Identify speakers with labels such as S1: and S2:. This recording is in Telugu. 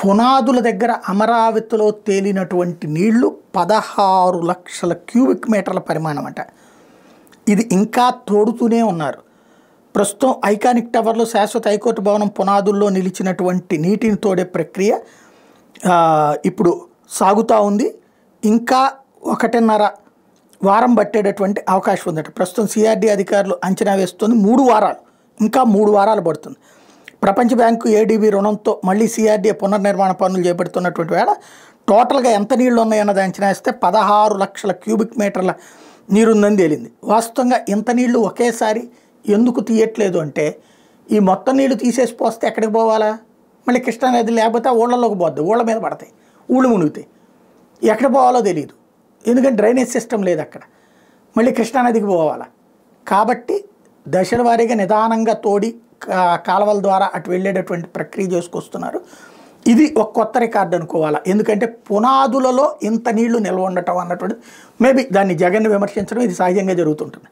S1: పునాదుల దగ్గర అమరావతిలో తేలినటువంటి నీళ్లు 16 లక్షల క్యూబిక్ మీటర్ల పరిమాణం అంట. ఇది ఇంకా తోడుతూనే ఉన్నారు. ప్రస్తుతం ఐకానిక్ టవర్లో శాశ్వత హైకోర్టు భవనం పునాదుల్లో నిలిచినటువంటి నీటిని తోడే ప్రక్రియ ఇప్పుడు సాగుతూ ఉంది. ఇంకా 1.5 వారం పట్టేటటువంటి అవకాశం ఉందట. ప్రస్తుతం సిఆర్డీ అధికారులు అంచనా వేస్తుంది 3 వారాలు, ఇంకా 3 వారాలు పడుతుంది. ప్రపంచ బ్యాంకు ఏడీబీ రుణంతో మళ్ళీ సిఆర్డీ పునర్నిర్మాణ పనులు చేపడుతున్నటువంటి వేళ టోటల్గా ఎంత నీళ్లు ఉన్నాయన్నది అంచనా వేస్తే 16 లక్షల క్యూబిక్ మీటర్ల నీరుందని తేలింది. వాస్తవంగా ఇంత నీళ్లు ఒకేసారి ఎందుకు తీయట్లేదు అంటే, ఈ మొత్తం నీళ్లు తీసేసి పోస్తే ఎక్కడికి పోవాలా? మళ్ళీ కృష్ణానది లేకపోతే ఊళ్ళలోకి పోద్ది, ఊళ్ళ మీద పడతాయి, ఊళ్ళు మునుగుతాయి. ఎక్కడ పోవాలో తెలియదు, ఎందుకంటే డ్రైనేజ్ సిస్టమ్ లేదు అక్కడ. మళ్ళీ కృష్ణానదికి పోవాలా? కాబట్టి దశల వారీగా నిదానంగా తోడి కాలువల ద్వారా అటు వెళ్ళేటటువంటి ప్రక్రియ చేసుకొస్తున్నారు. ఇది ఒక కొత్త రికార్డు అనుకోవాలా, ఎందుకంటే పునాదులలో ఇంత నీళ్లు నిల్వ ఉండటం అన్నటువంటి మేబీ దాన్ని జగన్ విమర్శించడం ఇది సహజంగా జరుగుతుంటుంది.